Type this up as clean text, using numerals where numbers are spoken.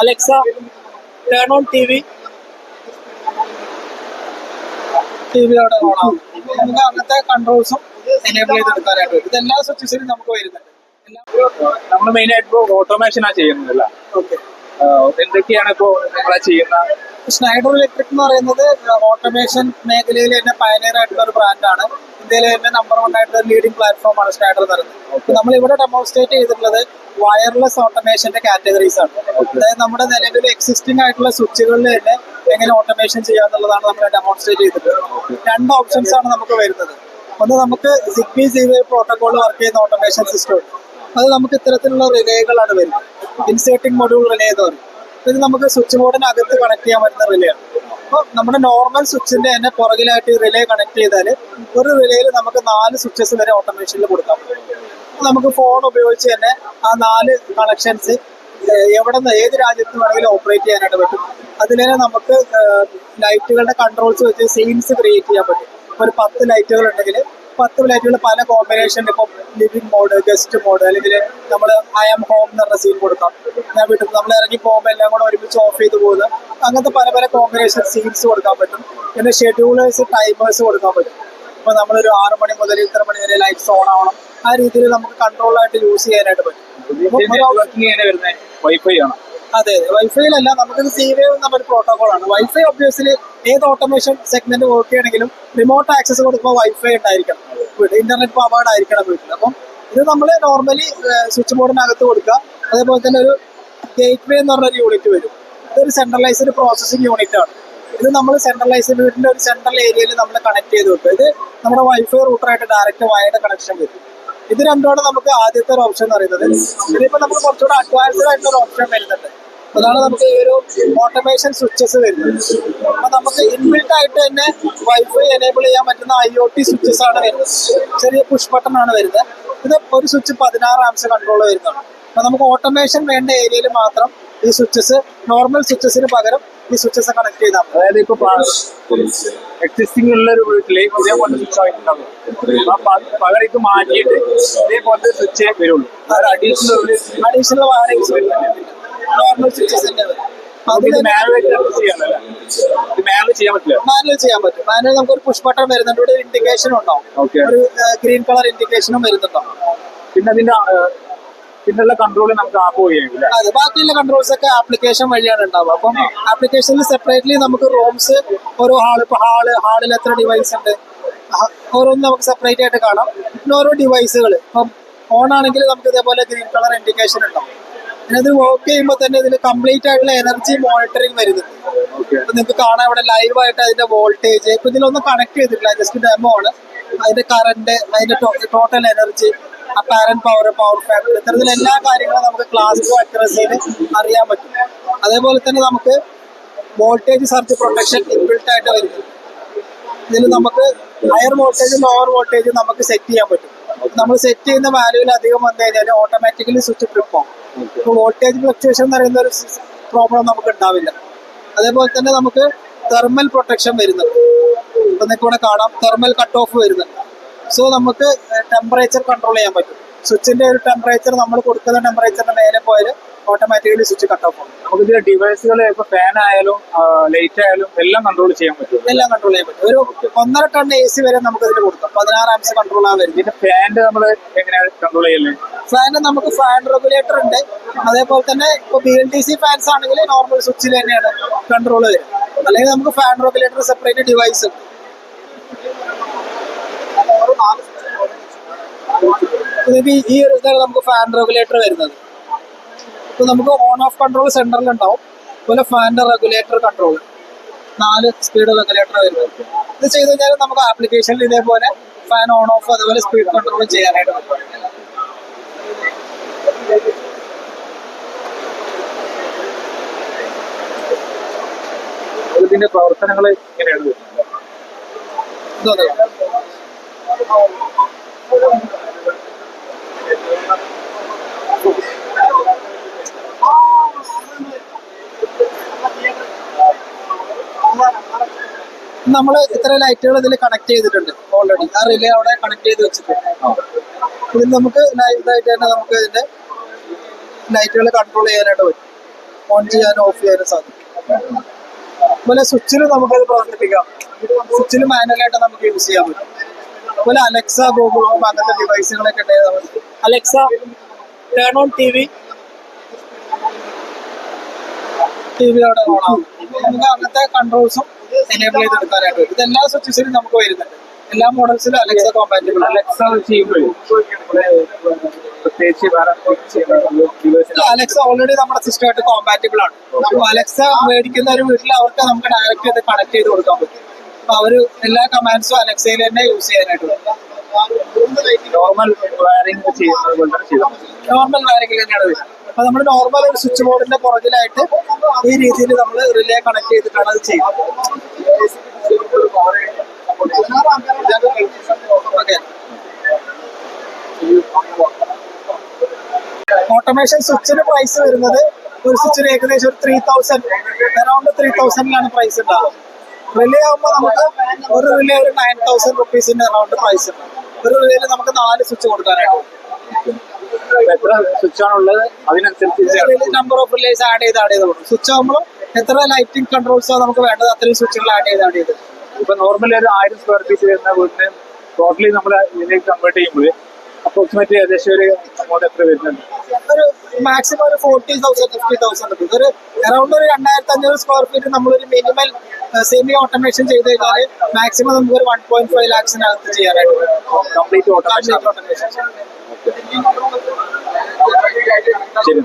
Alexa, turn on TV. TV അവിടെ ഓണാവും. നമുക്ക് അങ്ങനത്തെ കൺട്രോൾസും എനേബിൾ ചെയ്തെടുക്കാനായിട്ട് വരും. ഇതെല്ലാ സ്വിച്ചസിലും നമുക്ക് വരുന്നുണ്ട്. നമ്മൾ മെയിൻ ആയിട്ട് ഇപ്പോൾ ഓട്ടോമേഷനാ ചെയ്യുന്നതല്ല. ഓക്കെ. എന്തൊക്കെയാണ് ഇപ്പോൾ നമ്മളെ ചെയ്യുന്ന സ്നൈഡർ ഇലക്ട്രിക് എന്ന് പറയുന്നത് ഓട്ടോമേഷൻ മേഖലയിൽ തന്നെ പയനിയർ ആയിട്ടുള്ള ഒരു ബ്രാൻഡാണ്. ഇന്ത്യയിലെ തന്നെ നമ്പർ 1 ആയിട്ടുള്ള ലീഡിംഗ് പ്ലാറ്റ്ഫോമാണ് സ്നൈഡർ എന്ന് പറയുന്നത്. നമ്മൾ ഇവിടെ ഡെമോൺസ്ട്രേറ്റ് ചെയ്തിട്ടുള്ളത് വയർലെസ് ഓട്ടോമേഷന്റെ കാറ്റഗറീസ് ആണ്. അതായത് നമ്മുടെ നിലവിൽ എക്സിസ്റ്റിംഗ് ആയിട്ടുള്ള സ്വിച്ചുകളിൽ തന്നെ എങ്ങനെ ഓട്ടോമേഷൻ ചെയ്യാന്നുള്ളതാണ് നമ്മൾ ഡെമോൺസ്ട്രേറ്റ് ചെയ്തിട്ടുള്ളത്. 2 ഓപ്ഷൻസ് ആണ് നമുക്ക് വരുന്നത്. ഒന്ന് നമുക്ക് സിഗ്ബി Z-Wave പ്രോട്ടോകോൾ വർക്ക് ചെയ്യുന്ന ഓട്ടോമേഷൻ സിസ്റ്റം ഉണ്ട്. അത് നമുക്ക് ഇത്തരത്തിലുള്ള റിലേകളാണ് വരുന്നത്. ഇൻസേർട്ടിംഗ് മൊഡ്യൂൾ റിലേ എന്ന് പറയും. ഇത് നമുക്ക് സ്വിച്ച് ബോർഡിനകത്ത് കണക്ട് ചെയ്യാൻ പറ്റുന്ന റിലേ ആണ്. അപ്പോൾ നമ്മുടെ നോർമൽ സ്വിച്ചിന്റെ തന്നെ പുറകിലായിട്ട് ഈ റിലേ കണക്ട് ചെയ്താൽ ഒരു റിലേയിൽ നമുക്ക് 4 സ്വിച്ചസ് വരെ ഓട്ടോമേഷനിൽ കൊടുക്കാം. നമുക്ക് ഫോൺ ഉപയോഗിച്ച് തന്നെ ആ 4 കണക്ഷൻസ് എവിടെ നിന്ന് ഏത് രാജ്യത്ത് വേണമെങ്കിലും ഓപ്പറേറ്റ് ചെയ്യാനായിട്ട് പറ്റും. അതിൽ തന്നെ നമുക്ക് ലൈറ്റുകളുടെ കൺട്രോൾസ് വെച്ച് സീൻസ് ക്രിയേറ്റ് ചെയ്യാൻ പറ്റും. ഒരു 10 ലൈറ്റുകൾ ഉണ്ടെങ്കിൽ 10 ലൈറ്റുകൾ പല കോമ്പിനേഷനിൽ, ഇപ്പോൾ ലിവിംഗ് മോഡ്, ഗസ്റ്റ് മോഡ്, അല്ലെങ്കിൽ നമ്മൾ ഐ ആം ഹോം എന്ന് പറഞ്ഞ സീൻ കൊടുക്കാം. ഞാൻ വീട്ടിൽ നമ്മൾ ഇറങ്ങി പോകുമ്പോൾ എല്ലാം കൂടെ ഒരുമിച്ച് ഓഫ് ചെയ്ത് പോകുന്നത്, അങ്ങനത്തെ പല പല കോമ്പിനേഷൻ സീൻസ് കൊടുക്കാൻ പറ്റും. പിന്നെ ഷെഡ്യൂളേഴ്സ്, ടൈമേഴ്സ് കൊടുക്കാൻ പറ്റും. ഇപ്പോൾ നമ്മളൊരു 6 മണി മുതൽ ഇത്ര മണി വരെ ലൈറ്റ്സ് ഓൺ ആവണം, ആ രീതിയിൽ നമുക്ക് കൺട്രോളായിട്ട് യൂസ് ചെയ്യാനായിട്ട് പറ്റും. വൈഫൈ ആണ്. അതെ, വൈഫൈയിലല്ല, നമുക്കിത് Z-Wave എന്ന് പറഞ്ഞൊരു പ്രോട്ടോകോളാണ്. വൈഫൈ ഒബ്വിയസ്ലി ഏത് ഓട്ടോമേഷൻ സെഗ്മെന്റ് വർക്ക് ചെയ്യണമെങ്കിലും റിമോട്ട് ആക്സസ് കൊടുക്കുമ്പോൾ വൈഫൈ ഉണ്ടായിരിക്കണം വീട്ടിൽ, ഇന്റർനെറ്റ് പവേർഡ് ആയിരിക്കണം വീട്ടിൽ. അപ്പം ഇത് നമ്മൾ നോർമലി സ്വിച്ച് ബോർഡിനകത്ത് കൊടുക്കുക. അതേപോലെ തന്നെ ഒരു ഗേറ്റ് വേ എന്ന് പറഞ്ഞൊരു യൂണിറ്റ് വരും. ഇതൊരു സെൻട്രലൈസ്ഡ് പ്രോസസ്സിംഗ് യൂണിറ്റ് ആണ്. ഇത് നമ്മൾ സെൻട്രലൈസ്ഡ് വീട്ടിന്റെ ഒരു സെൻട്രൽ ഏരിയയിൽ നമ്മൾ കണക്ട് ചെയ്ത് വെക്കുക. ഇത് നമ്മുടെ വൈഫൈ റൂട്ടറായിട്ട് ഡയറക്റ്റ് വയർഡ് കണക്ഷൻ വരും. ഇത് രണ്ടുമാണ് നമുക്ക് ആദ്യത്തെ ഒരു ഓപ്ഷൻ എന്ന് പറയുന്നത്. ഇതിപ്പോൾ നമുക്ക് കുറച്ചുകൂടെ അഡ്വാൻസ്ഡ് ആയിട്ടുള്ള ഒരു ഓപ്ഷൻ വരുന്നുണ്ട്. അതാണ് നമുക്ക് ഈ ഒരു ഓട്ടോമേഷൻ സ്വിച്ചസ് വരുന്നത്. അപ്പൊ നമുക്ക് ഇൻബിൽട്ട് ആയിട്ട് തന്നെ വൈഫൈ എനേബിൾ ചെയ്യാൻ പറ്റുന്ന IoT സ്വിച്ചസ് ആണ് വരുന്നത്. ചെറിയ പുഷ് ബട്ടൺ ആണ് വരുന്നത്. ഇത് ഒരു സ്വിച്ച് 16 ആംസ് കൺട്രോൾ വരുന്നതാണ്. അപ്പൊ നമുക്ക് ഓട്ടോമേഷൻ വേണ്ട ഏരിയയിൽ മാത്രം ഈ സ്വിച്ചസ്, നോർമൽ സ്വിച്ചസിന് പകരം ഈ സ്വിച്ചസ് കണക്ട് ചെയ്താൽ. അതായത് ഇപ്പൊ എക്സിസ്റ്റിംഗ് ഉള്ള ഒരു വീട്ടില് ഇതേപോലത്തെ സ്വിച്ച് ആയിട്ടുണ്ടാവും. പകരം മാറ്റിയിട്ട് ഇതേപോലത്തെ സ്വിച്ചേ വരുള്ളൂ. അഡീഷണൽ വയറിംഗ്സ് വരുന്നുണ്ട് നോർമൽ സ്വിച്ചസിന്റെ. മാനുവൽ ചെയ്യാൻ പറ്റും. മാനുവൽ നമുക്ക് ഒരു പുഷ് ബട്ടൺ വരുന്നുണ്ട്. ഇവിടെ ഇൻഡിക്കേഷനും ഉണ്ടാവും, ഒരു ഗ്രീൻ കളർ ഇൻഡിക്കേഷനും വരുന്നുണ്ടാവും. പിന്നെ അതിന്റെ പിന്നുള്ള കൺട്രോൾ നമുക്ക് ആപ്പ് വഴിയായിരിക്കും. അതെ, ബാക്കിയുള്ള കൺട്രോൾസ് ഒക്കെ ആപ്ലിക്കേഷൻ വഴിയാണ് ഉണ്ടാവുക. അപ്പം ആപ്ലിക്കേഷനിൽ സെപ്പറേറ്റ്ലി നമുക്ക് റൂംസ്, ഓരോ ഹാളിൽ എത്ര ഡിവൈസ് ഉണ്ട്, ഓരോന്നും നമുക്ക് സെപ്പറേറ്റ് ആയിട്ട് കാണാം. പിന്നെ ഓരോ ഡിവൈസുകൾ ഇപ്പം ഓൺ ആണെങ്കിൽ നമുക്ക് ഇതേപോലെ ഗ്രീൻ കളർ ഇൻഡിക്കേഷൻ ഉണ്ടാവും. പിന്നെ ഇത് വർക്ക് ചെയ്യുമ്പോൾ തന്നെ ഇതിൽ കംപ്ലീറ്റ് ആയിട്ടുള്ള എനർജി മോണിറ്ററിങ് വരുന്നുണ്ട്. ഇപ്പൊ നിങ്ങൾക്ക് കാണാം ഇവിടെ ലൈവായിട്ട് അതിന്റെ വോൾട്ടേജ്. ഇപ്പൊ ഇതിലൊന്നും കണക്ട് ചെയ്തിട്ടില്ല, ജസ്റ്റ് ഡെമോ ആണ്. അതിന്റെ കറന്റ്, അതിന്റെ total energy, apparent power factor, ഇത്തരത്തിലുള്ള എല്ലാ കാര്യങ്ങളും നമുക്ക് ക്ലാസ് 2 അക്യുറസിയിൽ അറിയാൻ പറ്റും. അതേപോലെ തന്നെ നമുക്ക് വോൾട്ടേജ് സർജ് പ്രൊട്ടക്ഷൻ ഇൻബിൽട്ട് ആയിട്ട് വരുന്നു. ഇതിൽ നമുക്ക് ഹയർ വോൾട്ടേജും ലോവർ വോൾട്ടേജും നമുക്ക് സെറ്റ് ചെയ്യാൻ പറ്റും. നമ്മൾ സെറ്റ് ചെയ്യുന്ന വാല്യൂവിൽ അധികം വന്നു കഴിഞ്ഞാൽ ഓട്ടോമാറ്റിക്കലി സ്വിച്ച് ട്രിപ്പ് ആവും. ഇപ്പോൾ വോൾട്ടേജ് ഫ്ലക്ച്വേഷൻ എന്ന് പറയുന്ന ഒരു പ്രോബ്ലം നമുക്ക് ഉണ്ടാവില്ല. അതേപോലെ തന്നെ നമുക്ക് തെർമൽ പ്രൊട്ടക്ഷൻ വരുന്നുണ്ട്. ഇപ്പൊ നിങ്ങൾക്ക് ഇവിടെ കാണാം തെർമൽ കട്ട് ഓഫ് വരുന്നുണ്ട്. സോ നമുക്ക് ടെമ്പറേച്ചർ കൺട്രോൾ ചെയ്യാൻ പറ്റും. സ്വിച്ചിന്റെ ഒരു ടെമ്പറേച്ചർ നമ്മൾ കൊടുക്കുന്ന ടെമ്പറേച്ചറിന്റെ മേലെ പോയാൽ ഓട്ടോമാറ്റിക്കലി സ്വിച്ച് കട്ട് ഓഫ് ആവും. നമുക്ക് ഡിവൈസുകൾ ഇപ്പൊ ഫാൻ ആയാലും ലൈറ്റ് ആയാലും എല്ലാം കൺട്രോൾ ചെയ്യാൻ പറ്റും. എല്ലാം കൺട്രോൾ ചെയ്യാൻ പറ്റും. ഒരു 1.5 ടൺ AC വരെ നമുക്ക് ഇതിന് കൊടുക്കാം. 16 ആംസ് കൺട്രോൾ ആവാൻ വരും. പിന്നെ ഫാൻ്റെ നമ്മൾ എങ്ങനെയാണ് കൺട്രോൾ ചെയ്യുന്നത്? ഫാന് നമുക്ക് ഫാൻ റെഗുലേറ്റർ ഉണ്ട്. അതേപോലെ തന്നെ ഇപ്പൊ BLDC ഫാൻസ് ആണെങ്കിൽ നോർമൽ സ്വിച്ചിൽ തന്നെയാണ് കൺട്രോൾ വരും. അല്ലെങ്കിൽ നമുക്ക് ഫാൻ റെഗുലേറ്റർ സെപ്പറേറ്റ് ഡിവൈസ് ഉണ്ട്. ഈ ഒരു ഇതാണ് നമുക്ക് ഫാൻ റെഗുലേറ്റർ വരുന്നത്. ഇപ്പൊ നമുക്ക് ഓൺ ഓഫ് കൺട്രോൾ സെന്ററിൽ ഉണ്ടാവും. അതുപോലെ ഫാനിന്റെ റെഗുലേറ്റർ കൺട്രോൾ 4 സ്പീഡ് റെഗുലേറ്റർ വരുന്നത്. ഇത് ചെയ്ത് കഴിഞ്ഞാൽ നമുക്ക് ആപ്ലിക്കേഷനിൽ ഇതേപോലെ ഫാൻ ഓൺ ഓഫ് അതുപോലെ സ്പീഡ് കൺട്രോൾ ചെയ്യാനായിട്ട് പറ്റും. ഇതിന്റെ പ്രവർത്തനങ്ങൾ എങ്ങനെയാണ്? നമ്മൾ ഇത്ര ലൈറ്റുകൾ ഇതിൽ കണക്ട് ചെയ്തിട്ടുണ്ട് ഓൾറെഡി. ആ റിലേ അവിടെ കണക്ട് ചെയ്ത് വെച്ചിട്ടുണ്ട്. ഇതിൽ നമുക്ക് ലൈവായിട്ട് തന്നെ നമുക്ക് ഇതിന്റെ ലൈറ്റുകൾ കൺട്രോൾ ചെയ്യാനായിട്ട് പറ്റും. ഓൺ ചെയ്യാനും ഓഫ് ചെയ്യാനും സാധിക്കും. അതുപോലെ സ്വിച്ചിൽ നമുക്കത് പ്രവർത്തിപ്പിക്കാം. സ്വിച്ചിൽ മാനുവലായിട്ട് നമുക്ക് യൂസ് ചെയ്യാൻ പറ്റും. അതുപോലെ അലക്സ, ഗൂഗിൾ ഹോം അങ്ങനത്തെ ഡിവൈസുകളൊക്കെ ഉണ്ടെങ്കിൽ നമുക്ക് Alexa turn on TV അവിടെ ഓൺ ആവും. നമുക്ക് അങ്ങനത്തെ കൺട്രോൾസും എനേബിൾ ചെയ്തെടുക്കാനായിട്ട് വരും. ഇതെല്ലാ സ്വിച്ചസിലും നമുക്ക് വരുന്നുണ്ട്. എല്ലാ മോഡൽസിലും അലക്സ കോമ്പാറ്റബിൾ ആണ്. അലക്സ ചെയ്യുമ്പോഴേ പ്രത്യേകിച്ച് വേറെ അലക്സ ഓൾറെഡി നമ്മുടെ സിസ്റ്റമായിട്ട് കോമ്പാറ്റബിൾ ആണ്. അപ്പൊ അലക്സ മേടിക്കുന്ന ഒരു വീട്ടിൽ അവർക്ക് നമുക്ക് ഡയറക്റ്റ് ഇത് കണക്ട് ചെയ്ത് കൊടുക്കാൻ പറ്റും. അപ്പൊ അവര് എല്ലാ കമാൻഡ്സും അലക്സയിൽ തന്നെ യൂസ് ചെയ്യാനായിട്ട് പറ്റും. നോർമൽ വയറിംഗ് ചെയ്യുന്നത് പോലെ ചെയ്താൽ മതി. നോർമൽ വയറിംഗിൽ തന്നെയാണ് വരുന്നത്. അപ്പൊ നമ്മൾ നോർമൽ ഒരു സ്വിച്ച് ബോർഡിന്റെ പുറകിലായിട്ട് ഈ രീതിയിൽ നമ്മൾ റിലേ കണക്ട് ചെയ്തിട്ടാണ് അത് ചെയ്യുന്നത്. ഓക്കെ. ഓട്ടോമേഷൻ സ്വിച്ചിന് പ്രൈസ് വരുന്നത് ഒരു സ്വിച്ചിന് ഏകദേശം ഒരു 3000 അറൌണ്ട് 3000 പ്രൈസ് ഉണ്ടാവും. റിലേ ആകുമ്പോൾ നമുക്ക് ഒരു റിലേ ഒരു 9000 റുപ്പീസിന്റെ അറൌണ്ട് പ്രൈസ് ഉണ്ട്. ഒരു റിലേയിൽ നമുക്ക് 4 സ്വിച്ച് കൊടുക്കാനായിട്ട്. എത്ര സ്വിച്ച് ആണുള്ളത് അതിനനുസരിച്ച് നമ്പർ ഓഫ് റിലേസ് ആഡ് ചെയ്ത് കൊടുക്കും. സ്വിച്ച് ആകുമ്പോൾ എത്ര ലൈറ്റിംഗ് കൺട്രോൾസോ നമുക്ക് വേണ്ടത് അത്രയും സ്വിച്ചുകൾ ആഡ് ചെയ്ത് ഇപ്പൊ നോർമലി ഒരു 1000 സ്ക്വയർ ഫീറ്റ് വരുന്ന വീട്ടിന് ടോട്ടലി നമ്മൾ ഇതിലേക്ക് കൺവേർട്ട് ചെയ്യുമ്പോൾ അപ്രോക്സിമേറ്റ്ലി ഏകദേശം ഒരു എമൗണ്ട് എത്ര വരുന്നുണ്ട്? ഒരു മാക്സിമം ഒരു 40,000 50,000 കിട്ടും. ഒരു അറൌണ്ട് ഒരു 2500 സ്ക്വയർ ഫീറ്റ് നമ്മളൊരു മിനിമൽ സെമി ഓട്ടോമേഷൻ ചെയ്ത് കഴിഞ്ഞാൽ മാക്സിമം നമുക്ക് ഒരു 1.5 lakhs ചെയ്യാനായിട്ട് കംപ്ലീറ്റ് ഓട്ടോമേഷൻ. ഓട്ടോമേഷൻ. ശരി.